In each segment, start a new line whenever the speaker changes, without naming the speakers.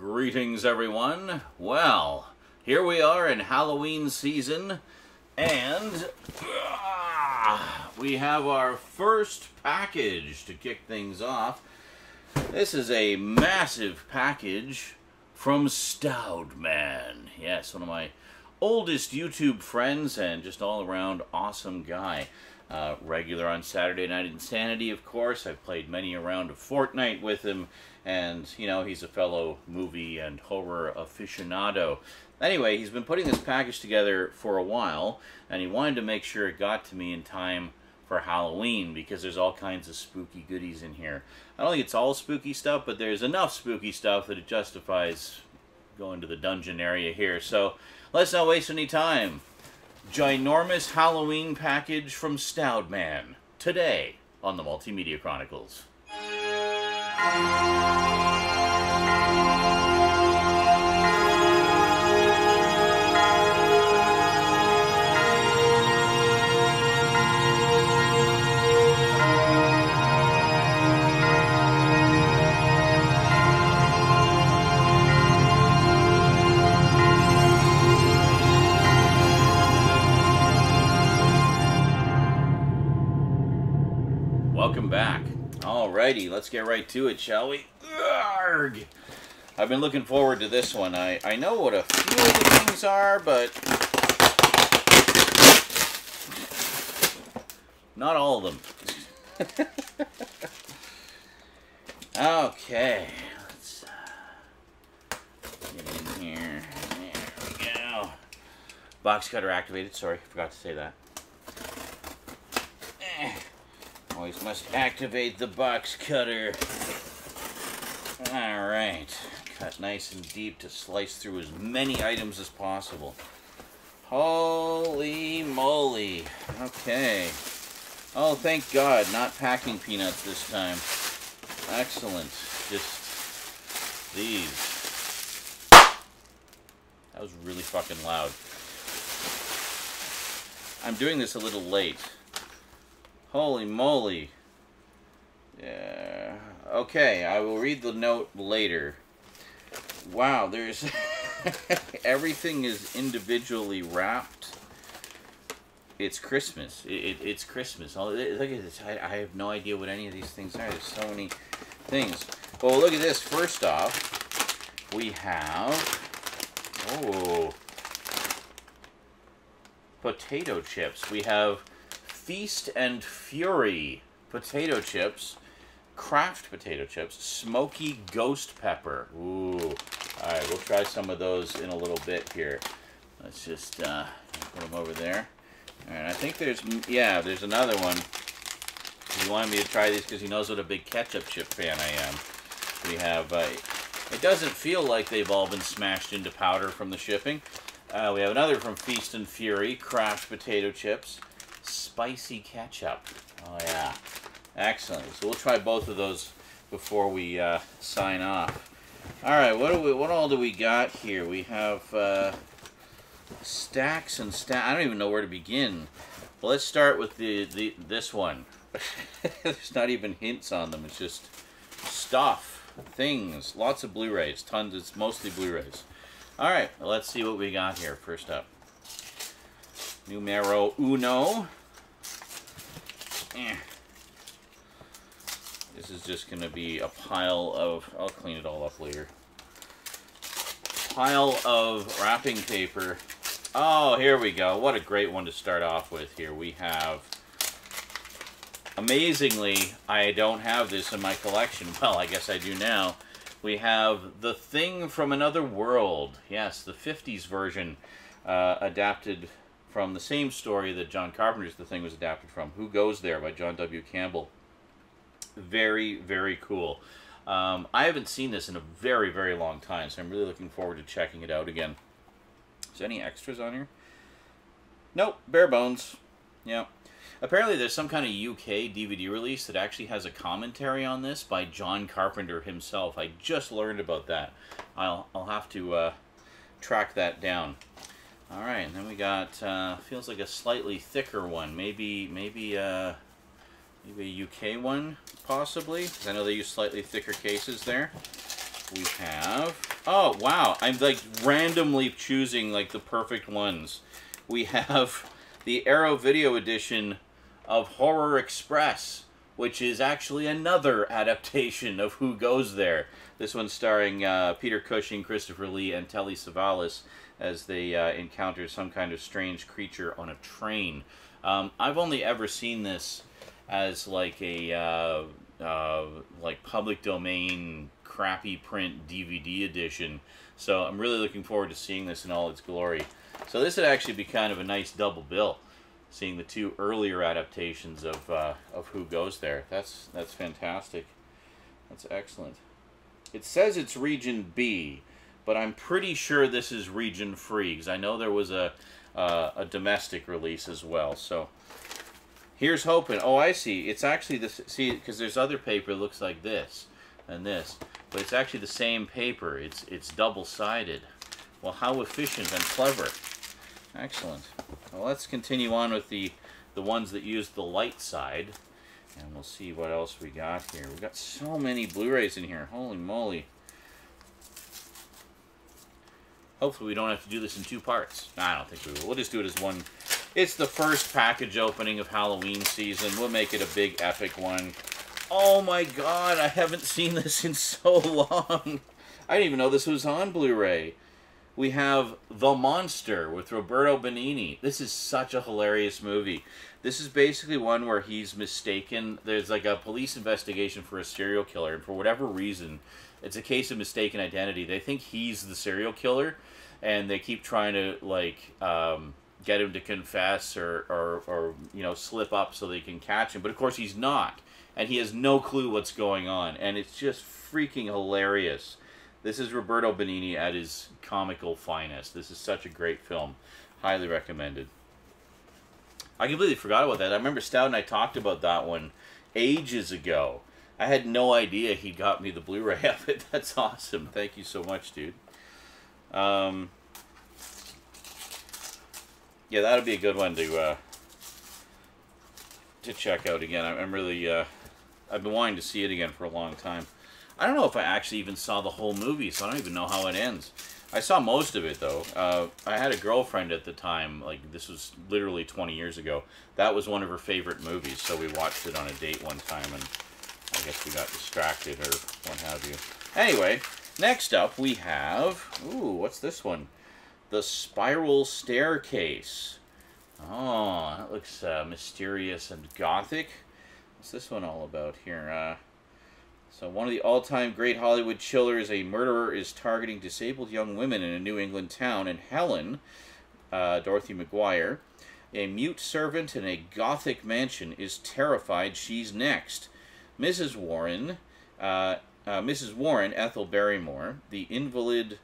Greetings, everyone. Well, here we are in Halloween season, and we have our first package to kick things off. This is a massive package from Stoudman. Yes, one of my oldest YouTube friends and just all-around awesome guy. Regular on Saturday Night Insanity, of course. I've played many a round of Fortnite with him, and, you know, he's a fellow movie and horror aficionado. Anyway, he's been putting this package together for a while, and he wanted to make sure it got to me in time for Halloween, because there's all kinds of spooky goodies in here. I don't think it's all spooky stuff, but there's enough spooky stuff that it justifies going to the dungeon area here. So, let's not waste any time. Ginormous Halloween package from Stoudman, today on the Multimedia Chronicles. Welcome back. Alrighty, let's get right to it, shall we? Arrgh. I've been looking forward to this one. I know what a few of the things are, but not all of them. Okay, let's get in here. There we go. Box cutter activated. Sorry, forgot to say that. Always must activate the box cutter. Alright. Cut nice and deep to slice through as many items as possible. Holy moly. Okay. Oh, thank God. Not packing peanuts this time. Excellent. Just these. That was really fucking loud. I'm doing this a little late. Holy moly. Yeah. Okay, I will read the note later. Wow, there's... everything is individually wrapped. It's Christmas. It's Christmas. Oh, look at this. I have no idea what any of these things are. There's so many things. Well, look at this. First off, we have... oh. Potato chips. We have... Feast and Fury potato chips, Kraft potato chips, smoky ghost pepper. Ooh. Alright, we'll try some of those in a little bit here. Let's just put them over there. Alright, I think there's another one. He wanted me to try these because he knows what a big ketchup chip fan I am. We have, it doesn't feel like they've all been smashed into powder from the shipping. We have another from Feast and Fury, Kraft potato chips. Spicy ketchup. Oh yeah, excellent. So we'll try both of those before we sign off. All right, what all do we got here? We have stacks and stacks. I don't even know where to begin. Well, let's start with this one. There's not even hints on them. It's just stuff, things, lots of Blu-rays, tons. It's mostly Blu-rays. All right, well, let's see what we got here. First up, numero uno. This is just going to be a pile of... I'll clean it all up later. Pile of wrapping paper. Oh, here we go. What a great one to start off with here. We have... Amazingly, I don't have this in my collection. Well, I guess I do now. We have The Thing from Another World. Yes, the 50s version adapted... from the same story that John Carpenter's The Thing was adapted from, Who Goes There by John W. Campbell. Very, very cool. I haven't seen this in a very, very long time, so I'm really looking forward to checking it out again. Is there any extras on here? Nope, bare bones. Yeah. Apparently there's some kind of UK DVD release that actually has a commentary on this by John Carpenter himself. I just learned about that. I'll have to track that down. All right, and then we got feels like a slightly thicker one, maybe a UK one possibly. I know they use slightly thicker cases there. We have Oh, wow. I'm like randomly choosing like the perfect ones. We have the Arrow Video Edition of Horror Express, which is actually another adaptation of Who Goes There. This one starring Peter Cushing, Christopher Lee, and Telly Savalas as they encounter some kind of strange creature on a train. I've only ever seen this as like a like public domain crappy print DVD edition, so I'm really looking forward to seeing this in all its glory. So this would actually be kind of a nice double bill, seeing the two earlier adaptations of Who Goes There. That's fantastic. That's excellent. It says it's region B, but I'm pretty sure this is region free, because I know there was a domestic release as well. So here's hoping. Oh, I see. It's actually this. See, because there's other paper that looks like this and this, but it's actually the same paper. It's double-sided. Well, how efficient and clever. Excellent. Well, let's continue on with the ones that use the light side, and we'll see what else we got here. We've got so many Blu-rays in here. Holy moly. Hopefully we don't have to do this in two parts. I don't think we will. We'll just do it as one. It's the first package opening of Halloween season. We'll make it a big epic one. Oh my god, I haven't seen this in so long. I didn't even know this was on Blu-ray. We have The Monster with Roberto Benigni. This is such a hilarious movie. This is basically one where he's mistaken. There's like a police investigation for a serial killer, and for whatever reason, it's a case of mistaken identity. They think he's the serial killer, and they keep trying to like get him to confess or you know, slip up so they can catch him. But of course he's not, and he has no clue what's going on, and it's just freaking hilarious. This is Roberto Benigni at his comical finest. This is such a great film. Highly recommended. I completely forgot about that. I remember Stout and I talked about that one ages ago. I had no idea he got me the Blu-ray of it. That's awesome. Thank you so much, dude. Yeah, that'll be a good one to check out again. I'm really, I've been wanting to see it again for a long time. I don't know if I actually even saw the whole movie, so I don't even know how it ends. I saw most of it, though. I had a girlfriend at the time, like, this was literally 20 years ago. That was one of her favorite movies, so we watched it on a date one time, and I guess we got distracted or what have you. Anyway, next up we have, ooh, what's this one? The Spiral Staircase. Oh, that looks mysterious and gothic. What's this one all about here? So one of the all-time great Hollywood chillers, a murderer is targeting disabled young women in a New England town, and Helen, Dorothy McGuire, a mute servant in a gothic mansion, is terrified she's next. Mrs. Warren, Ethel Barrymore, the invalid,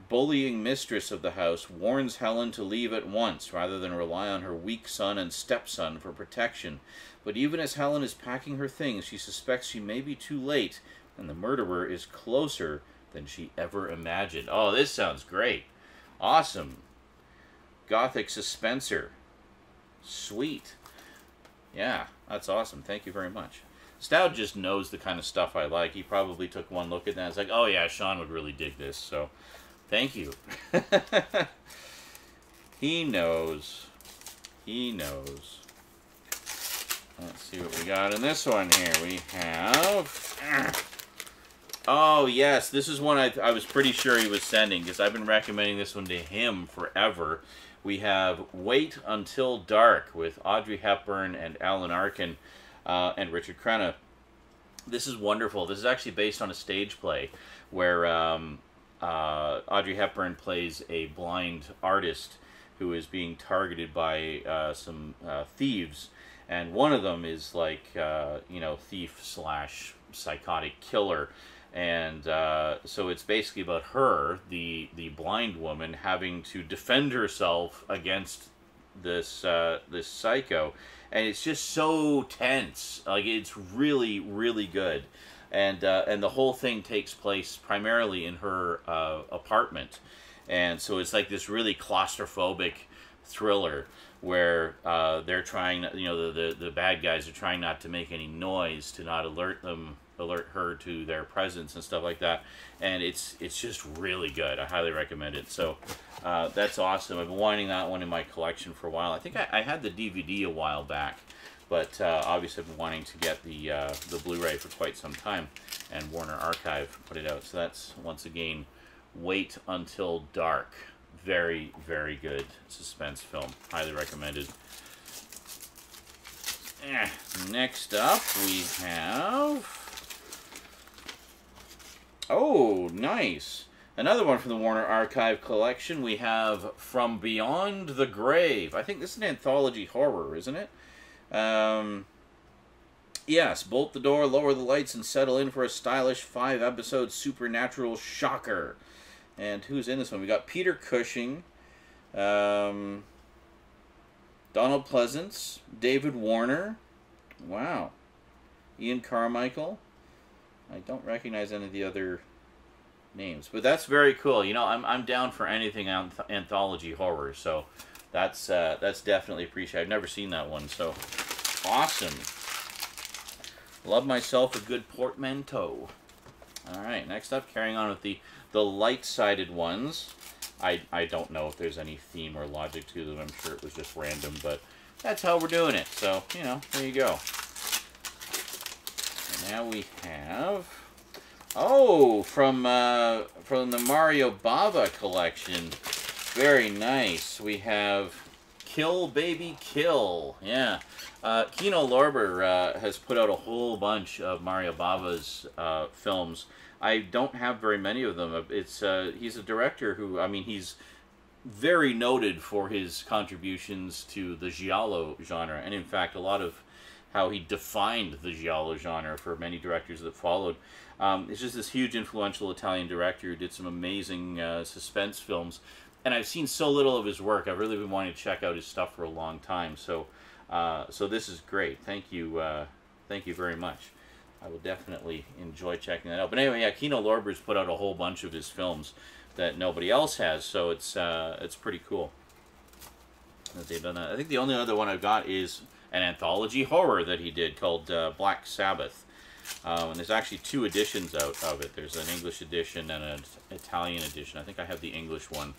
bullying mistress of the house, warns Helen to leave at once rather than rely on her weak son and stepson for protection. But even as Helen is packing her things, she suspects she may be too late, and the murderer is closer than she ever imagined. Oh, this sounds great. Awesome. Gothic suspenser. Sweet. Yeah, that's awesome. Thank you very much. Stout just knows the kind of stuff I like. He probably took one look at that and was like, oh yeah, Sean would really dig this, so thank you. He knows. He knows. Let's see what we got in this one here. We have... Oh, yes. This is one I was pretty sure he was sending, because I've been recommending this one to him forever. We have Wait Until Dark with Audrey Hepburn and Alan Arkin and Richard Crenna. This is wonderful. This is actually based on a stage play where Audrey Hepburn plays a blind artist who is being targeted by some thieves. And one of them is like, you know, thief slash psychotic killer. And so it's basically about her, the blind woman, having to defend herself against this this psycho. And it's just so tense. Like, it's really, really good. And the whole thing takes place primarily in her apartment. And so it's like this really claustrophobic thriller where they're trying, you know, the bad guys are trying not to make any noise to not alert them alert her to their presence and stuff like that. And it's just really good. I highly recommend it. So that's awesome. I've been wanting that one in my collection for a while. I think I had the DVD a while back, but obviously I've been wanting to get the Blu-ray for quite some time, and Warner Archive put it out. So that's, once again, Wait Until Dark. Very, very good suspense film. Highly recommended. Next up, we have... Oh, nice. Another one from the Warner Archive collection. We have From Beyond the Grave. I think this is an anthology horror, isn't it? Yes, bolt the door, lower the lights, and settle in for a stylish 5-episode supernatural shocker. And who's in this one? We got Peter Cushing, Donald Pleasance, David Warner. Wow. Ian Carmichael. I don't recognize any of the other names, but that's very cool. You know, I'm down for anything anthology horror, so that's definitely appreciated. I've never seen that one, so awesome. Love myself a good portmanteau. All right, next up, carrying on with the light-sided ones. I don't know if there's any theme or logic to them. I'm sure it was just random, but that's how we're doing it. So, you know, there you go. And now we have, oh, from the Mario Bava collection. Very nice. We have Kill Baby Kill. Yeah. Kino Lorber has put out a whole bunch of Mario Bava's films. I don't have very many of them. It's he's a director who, I mean, he's very noted for his contributions to the giallo genre, and in fact, a lot of how he defined the giallo genre for many directors that followed. It's just this huge influential Italian director who did some amazing suspense films, and I've seen so little of his work. I've really been wanting to check out his stuff for a long time. So, so this is great. Thank you very much. I will definitely enjoy checking that out. But anyway, yeah, Kino Lorber's put out a whole bunch of his films that nobody else has, so it's pretty cool that they've done that. I think the only other one I've got is an anthology horror that he did called Black Sabbath. And there's actually 2 editions out of it. There's an English edition and an Italian edition. I think I have the English one.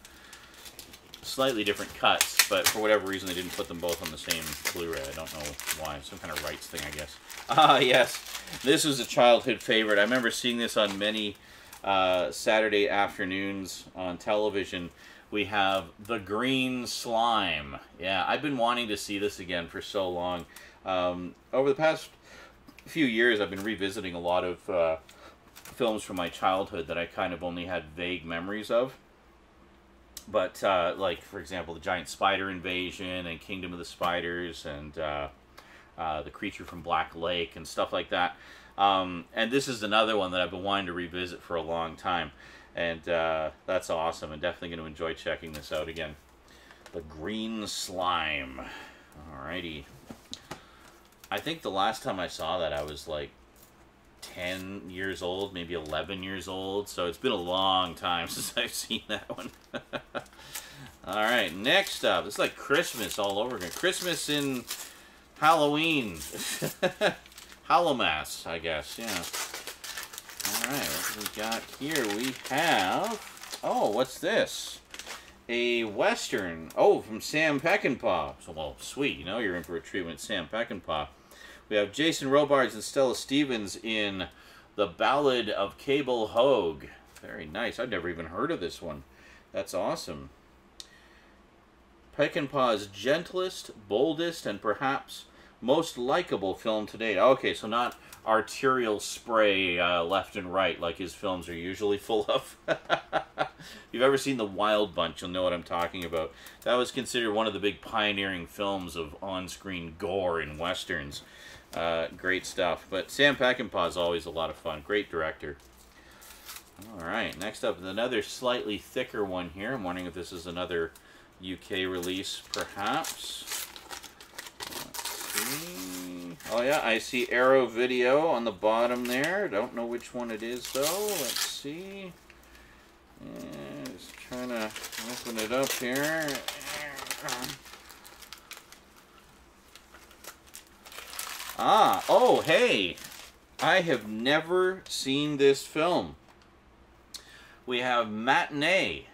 Slightly different cuts, but for whatever reason they didn't put them both on the same Blu-ray. I don't know why. Some kind of rights thing, I guess. Ah, yes. This was a childhood favorite. I remember seeing this on many Saturday afternoons on television. We have The Green Slime. Yeah, I've been wanting to see this again for so long. Over the past few years, I've been revisiting a lot of films from my childhood that I kind of only had vague memories of. But, like, for example, the Giant Spider Invasion and Kingdom of the Spiders and The Creature from Black Lake and stuff like that. And this is another one that I've been wanting to revisit for a long time. And that's awesome. I'm definitely going to enjoy checking this out again. The Green Slime. Alrighty. I think the last time I saw that I was like 10 years old, maybe 11 years old. So it's been a long time since I've seen that one. Alright, next up. This is like Christmas all over again. Christmas in Halloween. Hallowmass, I guess, yeah. Alright, what do we got here? We have... Oh, what's this? A Western. Oh, from Sam Peckinpah. So, well, sweet. You know you're in for a treat when it's Sam Peckinpah. We have Jason Robards and Stella Stevens in The Ballad of Cable Hogue. Very nice. I've never even heard of this one. That's awesome. Peckinpah's gentlest, boldest, and perhaps most likable film to date. Okay, so not arterial spray left and right like his films are usually full of. If you've ever seen The Wild Bunch, you'll know what I'm talking about. That was considered one of the big pioneering films of on-screen gore in westerns. Great stuff. But Sam Peckinpah is always a lot of fun. Great director. Alright, next up is another slightly thicker one here. I'm wondering if this is another UK release, perhaps. Let's see. Oh yeah, I see Arrow Video on the bottom there. Don't know which one it is though. Let's see. Yeah, just trying to open it up here. Ah, oh hey. I have never seen this film. We have Matinee.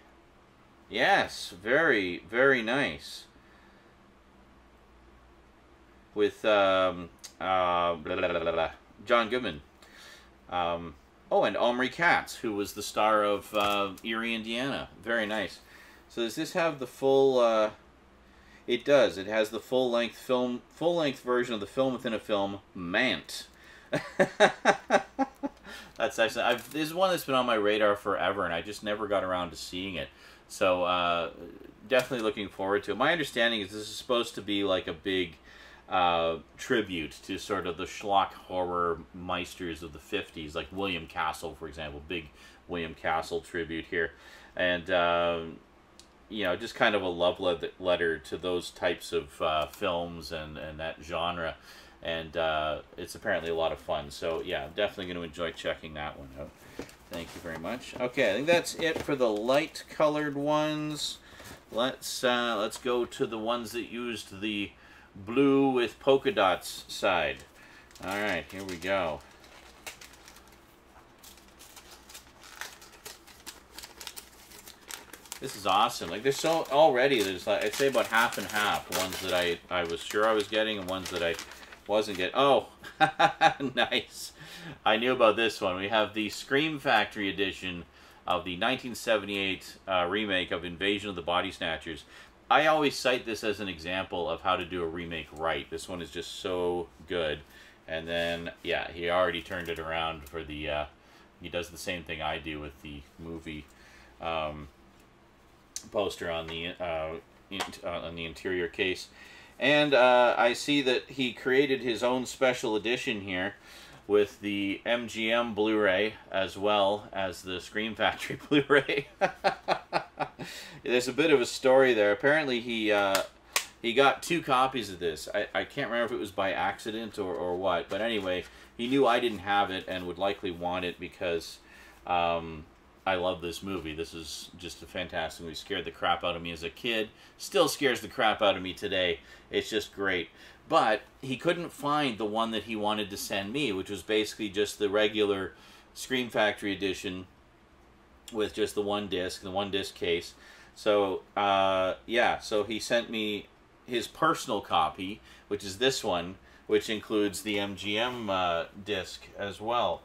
Yes, very, very nice. With John Goodman. Oh, and Omri Katz, who was the star of Erie, Indiana. Very nice. So does this have the full... it does. It has the full-length version of the film within a film, Mant. That's actually... this is one that's been on my radar forever, and I just never got around to seeing it. So, definitely looking forward to it. My understanding is this is supposed to be like a big... tribute to sort of the schlock horror meisters of the 50s, like William Castle, for example. Big William Castle tribute here. And, you know, just kind of a love letter to those types of films and that genre. And it's apparently a lot of fun. So, yeah, I'm definitely going to enjoy checking that one out. Thank you very much. Okay, I think that's it for the light-colored ones. Let's go to the ones that used the blue with polka dots side. Alright, here we go. This is awesome. Like, there's so already, there's like, I'd say about half and half. Ones that I was sure I was getting and ones that I wasn't getting. Oh, nice. I knew about this one. We have the Scream Factory edition of the 1978 remake of Invasion of the Body Snatchers. I always cite this as an example of how to do a remake right. This one is just so good. And then, yeah, he already turned it around for the, he does the same thing I do with the movie poster on the interior case. And I see that he created his own special edition here with the MGM Blu-ray as well as the Scream Factory Blu-ray. There's a bit of a story there. Apparently he got 2 copies of this. I can't remember if it was by accident or what, but anyway, he knew I didn't have it and would likely want it because I love this movie. This is just a fantastic movie. Scared the crap out of me as a kid. Still scares the crap out of me today. It's just great. But he couldn't find the one that he wanted to send me, which was basically just the regular Scream Factory edition with just the one disc case. So, yeah, so he sent me his personal copy, which is this one, which includes the MGM disc as well,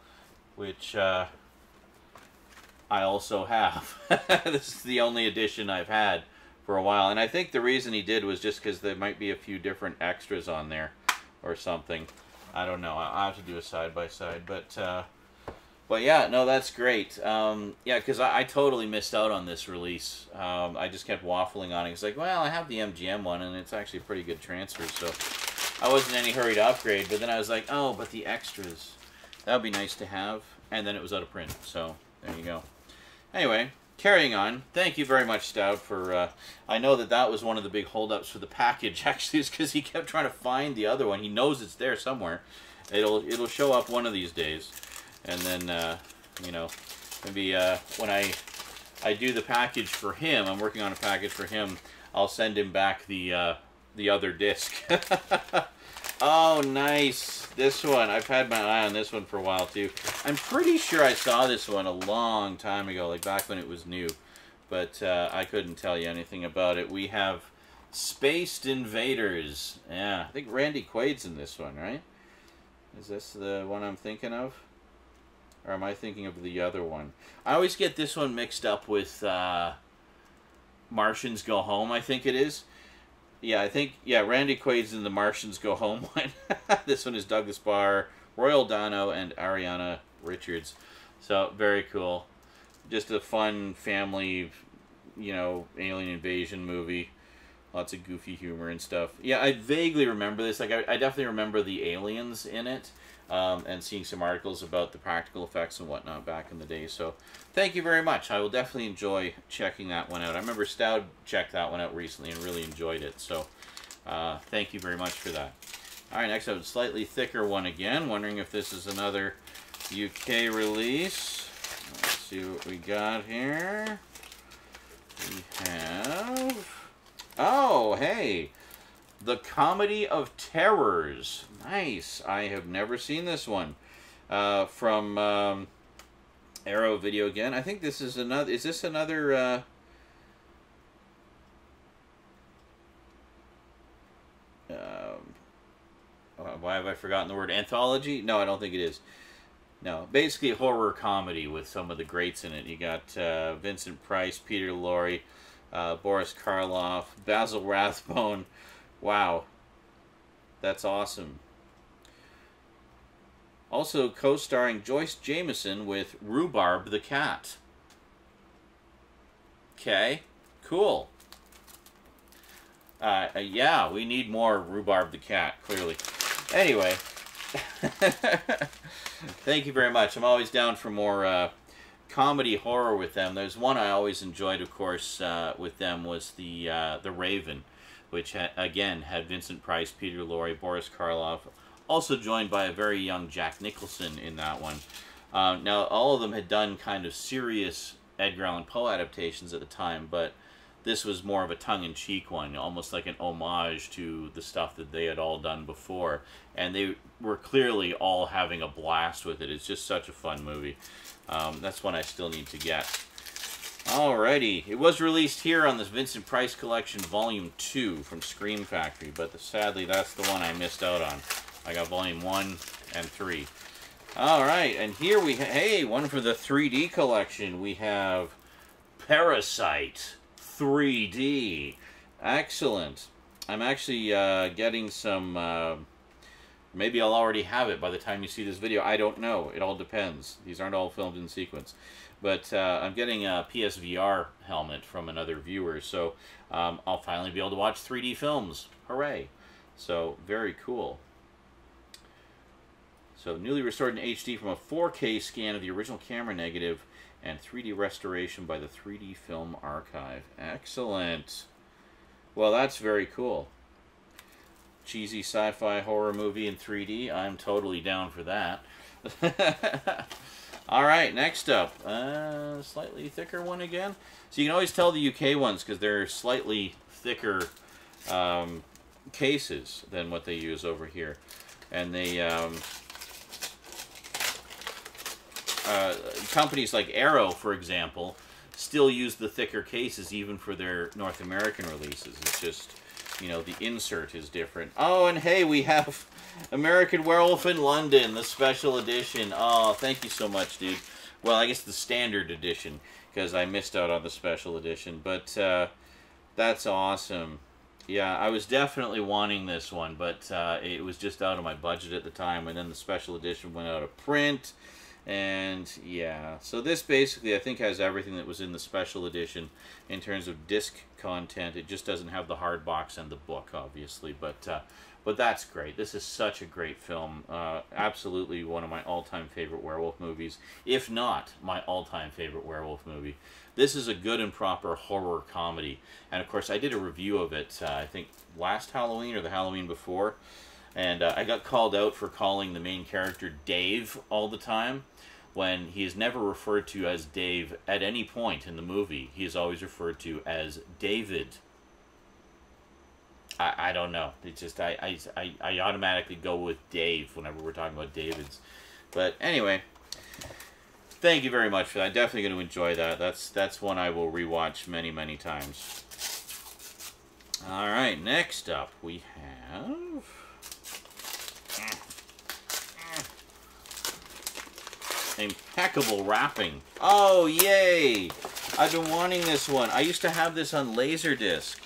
which I also have. This is the only edition I've had for a while, and I think the reason he did was just because there might be a few different extras on there or something. I don't know. I'll have to do a side-by-side, but yeah, no, that's great. Yeah, because I totally missed out on this release. I just kept waffling on it. It's like, well, I have the MGM one, and it's actually a pretty good transfer, so I wasn't in any hurry to upgrade, but then I was like, oh, but the extras, that would be nice to have, and then it was out of print, so there you go. Anyway, carrying on, thank you very much, Stout, for, I know that was one of the big holdups for the package, actually, is because he kept trying to find the other one. He knows it's there somewhere. It'll show up one of these days, and then, you know, maybe when I do the package for him, I'm working on a package for him, I'll send him back the other disc. Oh, nice. This one. I've had my eye on this one for a while, too. I'm pretty sure I saw this one a long time ago, like back when it was new. But I couldn't tell you anything about it. We have Spaced Invaders. Yeah, I think Randy Quaid's in this one, right? Is this the one I'm thinking of? Or am I thinking of the other one? I always get this one mixed up with Martians Go Home, I think it is. Yeah, I think, yeah, Randy Quaid's in the Martians Go Home one. This one is Douglas Barr, Royal Dano, and Ariana Richards. So, very cool. Just a fun family, you know, alien invasion movie. Lots of goofy humor and stuff. Yeah, I vaguely remember this. Like, I definitely remember the aliens in it. And seeing some articles about the practical effects and whatnot back in the day. So, thank you very much. I will definitely enjoy checking that one out. I remember Stout checked that one out recently and really enjoyed it. So, thank you very much for that. Alright, next up, a slightly thicker one again. Wondering if this is another UK release. Let's see what we got here. We have... Oh, hey! The Comedy of Terrors. Nice. I have never seen this one. from Arrow Video again. I think this is another. Is this another? Why have I forgotten the word anthology? No, I don't think it is. No, basically a horror comedy with some of the greats in it. You got Vincent Price, Peter Lorre, Boris Karloff, Basil Rathbone. Wow, that's awesome. Also co-starring Joyce Jameson with Rhubarb the Cat. Okay, cool. Yeah, we need more Rhubarb the Cat, clearly. Anyway, thank you very much. I'm always down for more comedy horror with them. There's one I always enjoyed, of course, with them was the Raven, which again had Vincent Price, Peter Lorre, Boris Karloff, also joined by a very young Jack Nicholson in that one. Now, all of them had done kind of serious Edgar Allan Poe adaptations at the time, but this was more of a tongue-in-cheek one, almost like an homage to the stuff that they had all done before. And they were clearly all having a blast with it. It's just such a fun movie. That's one I still need to get. Alrighty. It was released here on this Vincent Price Collection Volume 2 from Scream Factory, but sadly that's the one I missed out on. I got Volume 1 and 3. Alright, and here we hey, one for the 3D collection. We have Parasite 3D. Excellent. I'm actually getting some, maybe I'll already have it by the time you see this video. I don't know. It all depends. These aren't all filmed in sequence. But I'm getting a PSVR helmet from another viewer, so I'll finally be able to watch 3D films. Hooray. So, very cool. So, newly restored in HD from a 4K scan of the original camera negative and 3D restoration by the 3D Film Archive. Excellent. Well, that's very cool. Cheesy sci-fi horror movie in 3D. I'm totally down for that. Alright, next up. Slightly thicker one again. So you can always tell the UK ones because they're slightly thicker cases than what they use over here. And they... companies like Arrow, for example, still use the thicker cases even for their North American releases. It's just, you know, the insert is different. Oh, and hey, we have American Werewolf in London, the special edition. Oh, thank you so much, dude. Well, I guess the standard edition, because I missed out on the special edition. But that's awesome. Yeah, I was definitely wanting this one, but it was just out of my budget at the time, and then the special edition went out of print. And yeah, so this basically I think has everything that was in the special edition in terms of disc content. It just doesn't have the hard box and the book, obviously, but that's great. This is such a great film. Absolutely one of my all-time favorite werewolf movies, if not my all-time favorite werewolf movie. This is a good and proper horror comedy, and of course I did a review of it I think last Halloween or the Halloween before, and I got called out for calling the main character Dave all the time, when he is never referred to as Dave at any point in the movie. He is always referred to as David. I don't know. It's just, I automatically go with Dave whenever we're talking about Davids. But anyway, thank you very much for that. I'm definitely going to enjoy that. That's one I will rewatch many, many times. Alright, next up we have... impeccable wrapping. Oh, yay! I've been wanting this one. I used to have this on Laserdisc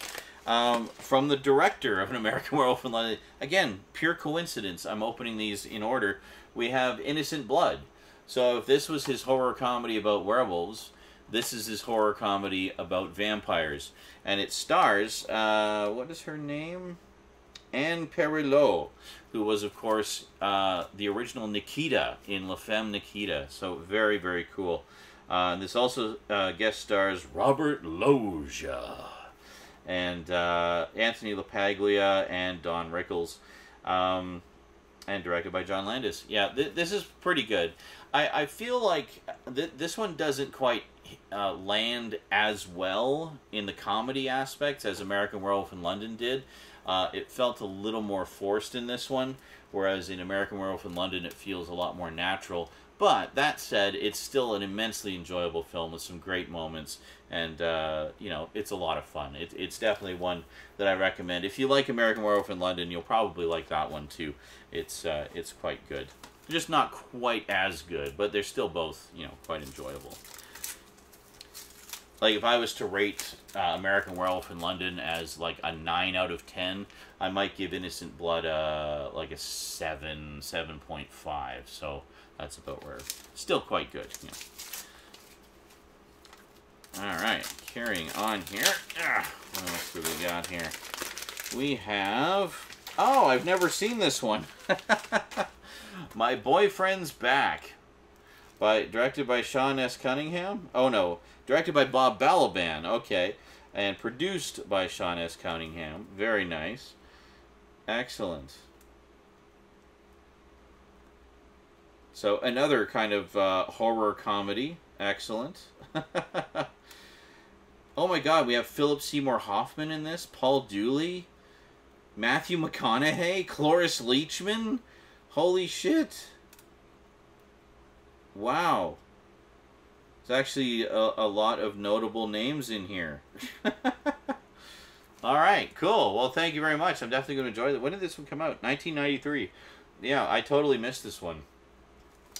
from the director of An American Werewolf in London. Again, pure coincidence. I'm opening these in order. We have Innocent Blood. So if this was his horror comedy about werewolves, this is his horror comedy about vampires. And it stars, what is her name? Anne Perilot, who was, of course, the original Nikita in La Femme Nikita. So very, very cool. This also guest stars Robert Loggia and Anthony LaPaglia and Don Rickles, and directed by John Landis. Yeah, this is pretty good. I feel like this one doesn't quite land as well in the comedy aspects as American Werewolf in London did. It felt a little more forced in this one, whereas in American Werewolf in London it feels a lot more natural. But that said, it's still an immensely enjoyable film with some great moments, and you know, it's a lot of fun. It's definitely one that I recommend. If you like American Werewolf in London, you'll probably like that one too. It's quite good. Just not quite as good, but they're still both, you know, quite enjoyable. Like, if I was to rate American Werewolf in London as, like, a 9 out of 10, I might give Innocent Blood, like, a 7, 7.5. So, that's about where... Still quite good, you know. Alright, carrying on here. What else do we got here? We have... Oh, I've never seen this one. My Boyfriend's Back. Directed by Sean S. Cunningham? Oh, no. Directed by Bob Balaban. Okay. And produced by Sean S. Cunningham. Very nice. Excellent. So, another kind of horror comedy. Excellent. Oh my god, we have Philip Seymour Hoffman in this. Paul Dooley. Matthew McConaughey. Cloris Leachman. Holy shit. Wow. There's actually a lot of notable names in here. Alright, cool. Well, thank you very much. I'm definitely going to enjoy it. When did this one come out? 1993. Yeah, I totally missed this one.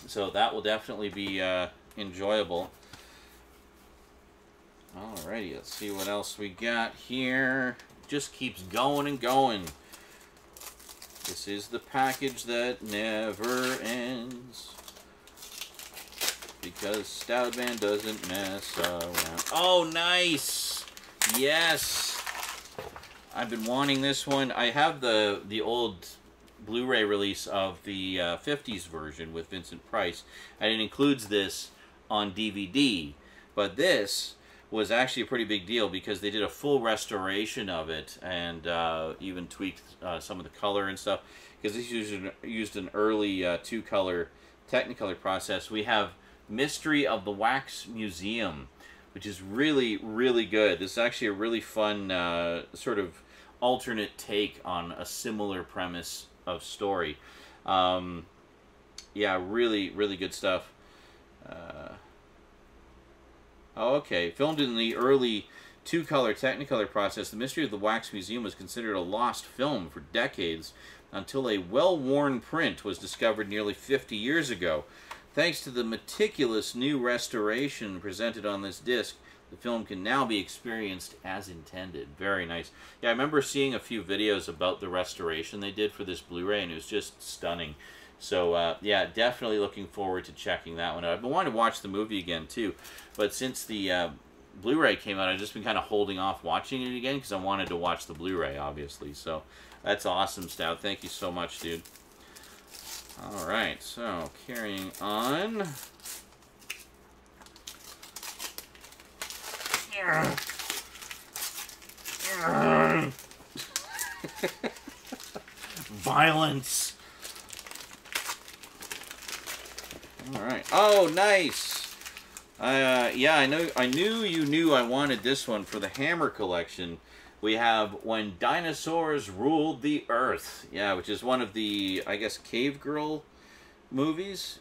So that will definitely be enjoyable. Alrighty, let's see what else we got here. Just keeps going and going. This is the package that never ends. Because Stoudman doesn't mess around. Oh, nice! Yes! I've been wanting this one. I have the old Blu-ray release of the 50s version with Vincent Price, and it includes this on DVD. But this was actually a pretty big deal because they did a full restoration of it and even tweaked some of the color and stuff. Because this used an early two-color Technicolor process. We have Mystery of the Wax Museum, which is really, really good. This is actually a really fun sort of alternate take on a similar premise of story. Yeah, really, really good stuff. Oh, okay. Filmed in the early two-color Technicolor process, The Mystery of the Wax Museum was considered a lost film for decades until a well-worn print was discovered nearly 50 years ago. Thanks to the meticulous new restoration presented on this disc, the film can now be experienced as intended. Very nice. Yeah, I remember seeing a few videos about the restoration they did for this Blu-ray, and it was just stunning. So, yeah, definitely looking forward to checking that one out. I've been wanting to watch the movie again, too. But since the Blu-ray came out, I've just been kind of holding off watching it again because I wanted to watch the Blu-ray, obviously. So, that's awesome, Stout. Thank you so much, dude. Alright, so, carrying on. Violence. Alright. Oh, nice! Yeah, I knew you knew I wanted this one for the Hammer collection. We have When Dinosaurs Ruled the Earth. Yeah, which is one of the, I guess, Cave Girl movies.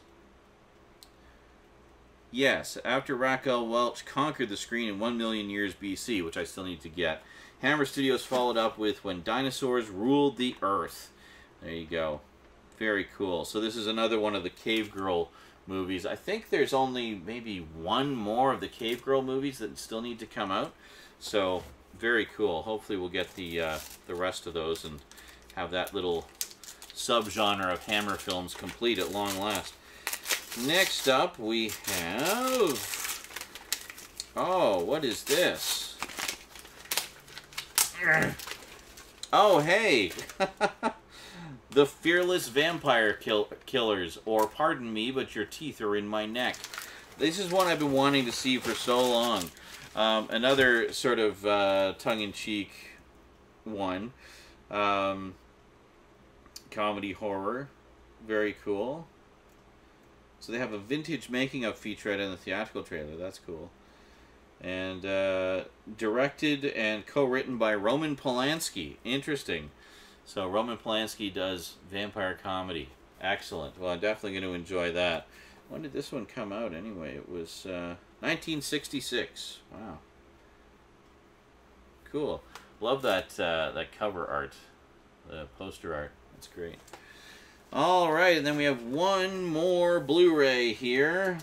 Yes, after Raquel Welch conquered the screen in 1 million years BC, which I still need to get. Hammer Studios followed up with When Dinosaurs Ruled the Earth. There you go. Very cool. So this is another one of the Cave Girl movies. I think there's only maybe one more of the Cave Girl movies that still need to come out. So, very cool. Hopefully we'll get the rest of those and have that little subgenre of Hammer films complete at long last. Next up, we have... Oh, what is this? Oh, hey! The Fearless Vampire Killers, or pardon me, but your teeth are in my neck. This is one I've been wanting to see for so long. Another sort of tongue-in-cheek one. Comedy horror. Very cool. So they have a vintage making-of featurette in the theatrical trailer. That's cool. And directed and co-written by Roman Polanski. Interesting. So Roman Polanski does vampire comedy. Excellent. Well, I'm definitely going to enjoy that. When did this one come out anyway? It was 1966. Wow. Cool. Love that that cover art, the poster art. That's great. All right, and then we have one more Blu-ray here.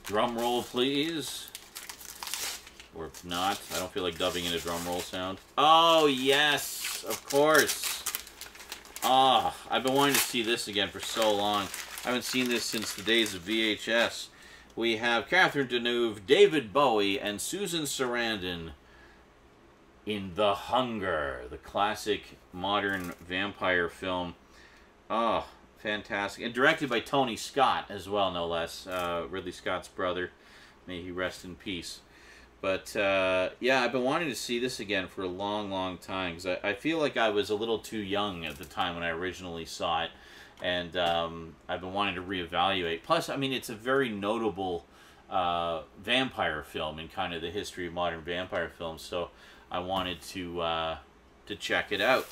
Drum roll, please. Or if not, I don't feel like dubbing in a drum roll sound. Oh, yes, of course. Ah, I've been wanting to see this again for so long. I haven't seen this since the days of VHS. We have Catherine Deneuve, David Bowie, and Susan Sarandon in The Hunger, the classic modern vampire film. Oh, fantastic. And directed by Tony Scott as well, no less. Ridley Scott's brother. May he rest in peace. But, yeah, I've been wanting to see this again for a long, long time. Because I feel like I was a little too young at the time when I originally saw it. And I've been wanting to reevaluate. Plus, I mean, it's a very notable vampire film in kind of the history of modern vampire films. So I wanted to check it out.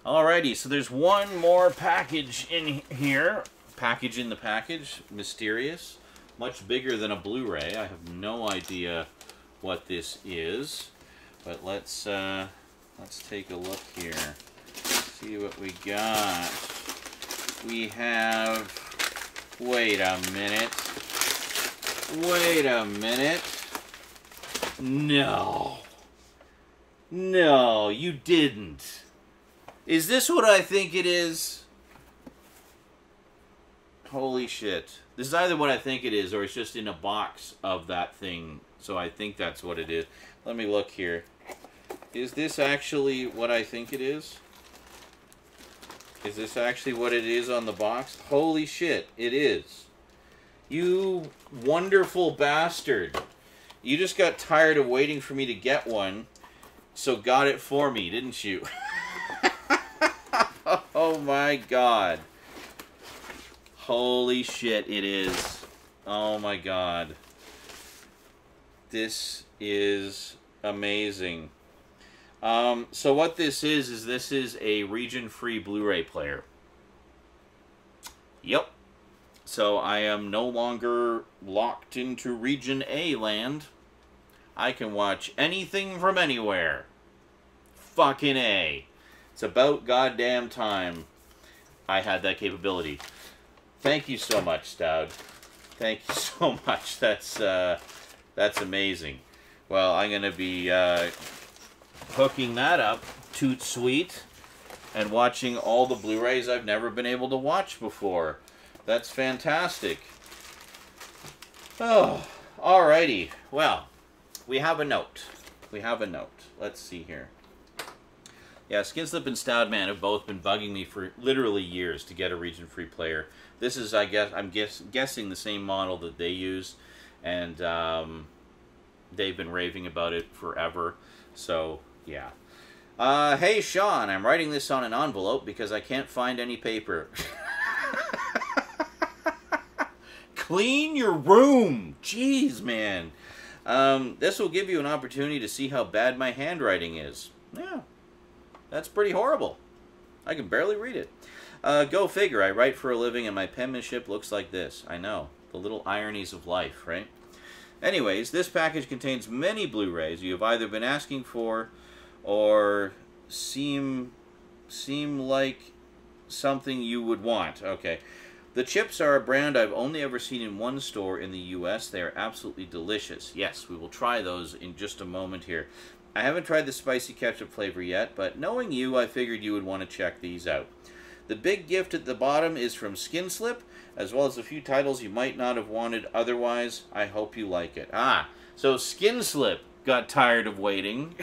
Alrighty, so there's one more package in here. Package in the package. Mysterious. Much bigger than a Blu-ray. I have no idea what this is. But let's take a look here. See what we got. We have... Wait a minute. Wait a minute. No. No, you didn't. Is this what I think it is? Holy shit. This is either what I think it is, or it's just in a box of that thing. So I think that's what it is. Let me look here. Is this actually what I think it is? Is this actually what it is on the box? Holy shit, it is. You wonderful bastard. You just got tired of waiting for me to get one, so got it for me, didn't you? Oh my god. Holy shit, it is. Oh my god. This is amazing. So what this is this is a region-free Blu-ray player. Yep. So I am no longer locked into Region A land. I can watch anything from anywhere. Fucking A. It's about goddamn time I had that capability. Thank you so much, Stoud. Thank you so much. That's amazing. Well, I'm going to be hooking that up, toot sweet, and watching all the Blu-rays I've never been able to watch before. That's fantastic. Oh, alrighty. Well, we have a note. We have a note. Let's see here. Yeah, Skinslip and Stoudman have both been bugging me for literally years to get a region-free player. This is, I'm guessing the same model that they use, and they've been raving about it forever. So, yeah. Hey, Sean, I'm writing this on an envelope because I can't find any paper. Clean your room! Jeez, man. This will give you an opportunity to see how bad my handwriting is. Yeah. That's pretty horrible. I can barely read it. Go figure. I write for a living and my penmanship looks like this. I know. The little ironies of life, right? Anyways, this package contains many Blu-rays you have either been asking for or seem like something you would want. Okay. The chips are a brand I've only ever seen in one store in the U.S. They are absolutely delicious. Yes, we will try those in just a moment here. I haven't tried the spicy ketchup flavor yet, but knowing you, I figured you would want to check these out. The big gift at the bottom is from Skinslip, as well as a few titles you might not have wanted otherwise. I hope you like it. Ah, so Skinslip got tired of waiting.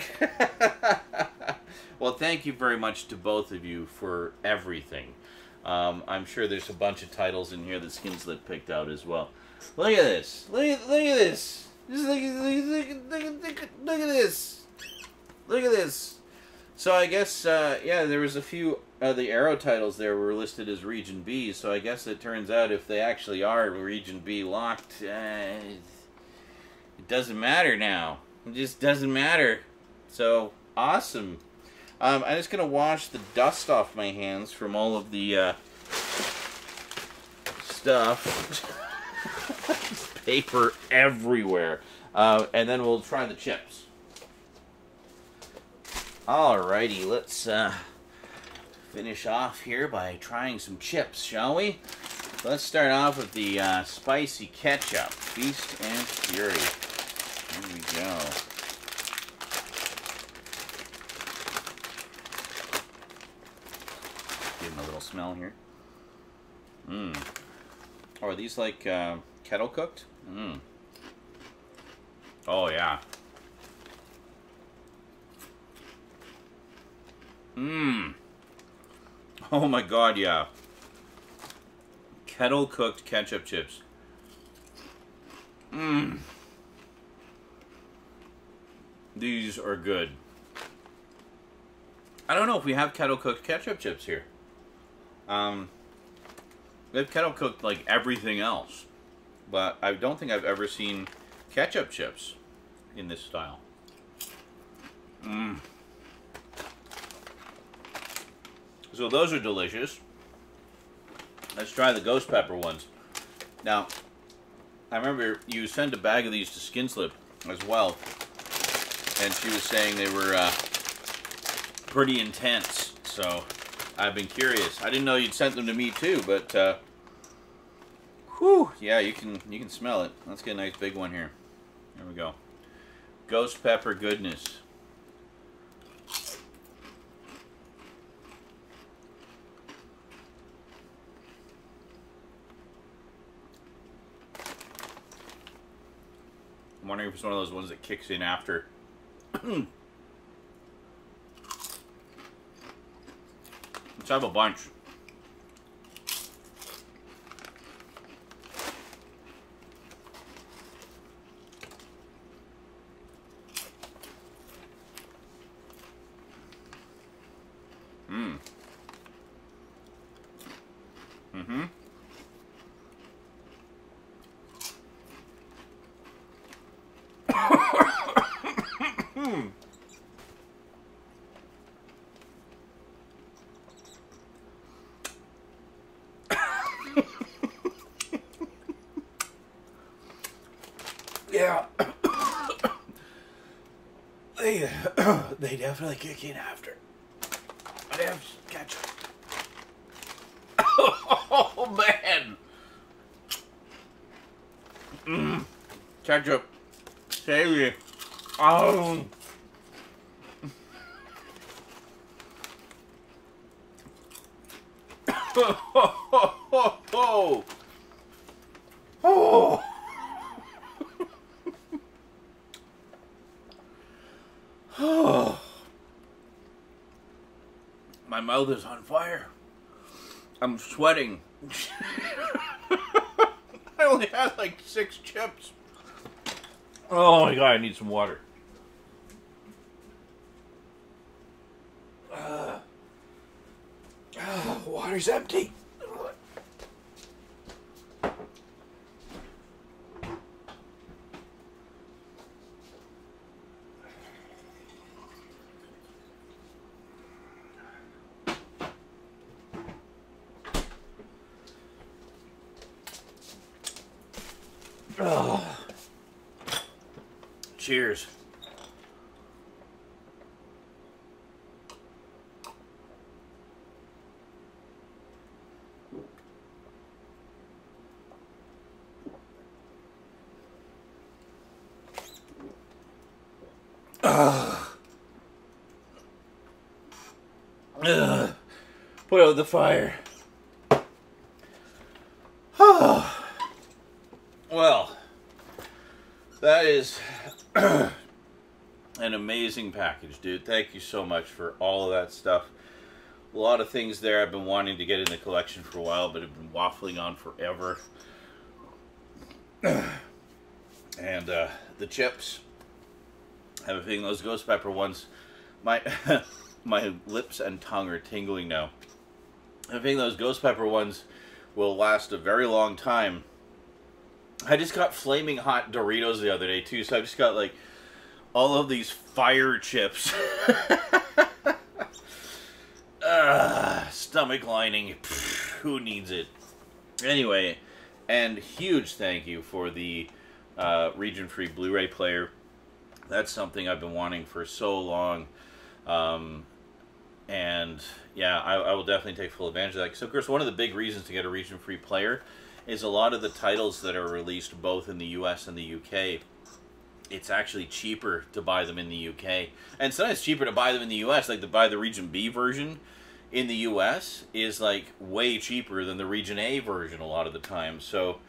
Well, thank you very much to both of you for everything. I'm sure there's a bunch of titles in here that Skinslip picked out as well. Look at this. Look at this. Just look at this. Look at this. So I guess, yeah, there was a few the arrow titles there were listed as Region B, so I guess it turns out if they actually are Region B locked, it doesn't matter now. It just doesn't matter. So, awesome. I'm just going to wash the dust off my hands from all of the stuff. Paper everywhere. And then we'll try the chips. Alrighty, let's finish off here by trying some chips, shall we? Let's start off with the spicy ketchup. Feast and Fury. Here we go. Give them a little smell here. Mmm. Oh, are these like kettle cooked? Mmm. Oh, yeah. Mmm. Oh my god, yeah. Kettle cooked ketchup chips. Mmm. These are good. I don't know if we have kettle cooked ketchup chips here. They've kettle cooked like everything else. But I don't think I've ever seen ketchup chips in this style. Mmm. So those are delicious. Let's try the ghost pepper ones. Now, I remember you sent a bag of these to Skinslip as well, and she was saying they were pretty intense. So I've been curious. I didn't know you'd sent them to me too, but whew, yeah, you can smell it. Let's get a nice big one here. There we go. Ghost pepper goodness. I'm wondering if it's one of those ones that kicks in after. Let's have a bunch. Mmm. Mm-hmm. Yeah. They definitely kick in after. I have ketchup. Oh man. Mmm. Ketchup. Savory. Oh. Oh. Oh. Oh. My mouth is on fire. I'm sweating. I only had like 6 chips. Oh my god, I need some water. Water's empty. Oh. Cheers. Put out the fire. Well, that is an amazing package, dude. Thank you so much for all of that stuff. A lot of things there I've been wanting to get in the collection for a while, but have been waffling on forever. And the chips. I have a feeling those ghost pepper ones, my my lips and tongue are tingling now. I think those ghost pepper ones will last a very long time. I just got flaming hot Doritos the other day too, so I just got like all of these fire chips. Stomach lining. Pfft, who needs it? Anyway, and huge thank you for the region-free Blu-ray player. That's something I've been wanting for so long. And yeah, I will definitely take full advantage of that. So of course, one of the big reasons to get a region-free player is a lot of the titles that are released both in the US and the UK, it's actually cheaper to buy them in the UK. And sometimes it's cheaper to buy them in the US, like to buy the Region B version in the US is like way cheaper than the Region A version a lot of the time. So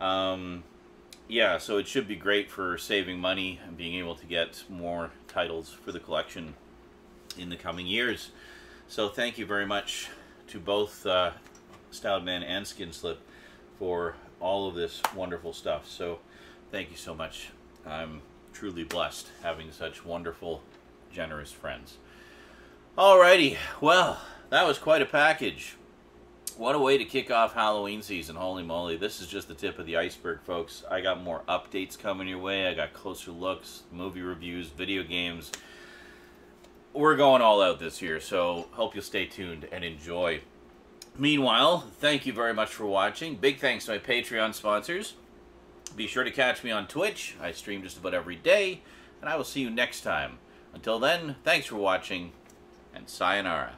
yeah, so it should be great for saving money and being able to get more titles for the collection in the coming years. So thank you very much to both Stoudman and Skinslip for all of this wonderful stuff. So thank you so much. I'm truly blessed having such wonderful, generous friends. Alrighty, well, that was quite a package. What a way to kick off Halloween season, holy moly. This is just the tip of the iceberg, folks. I got more updates coming your way. I got closer looks, movie reviews, video games. We're going all out this year, so hope you'll stay tuned and enjoy. Meanwhile, thank you very much for watching. Big thanks to my Patreon sponsors. Be sure to catch me on Twitch. I stream just about every day, and I will see you next time. Until then, thanks for watching, and sayonara.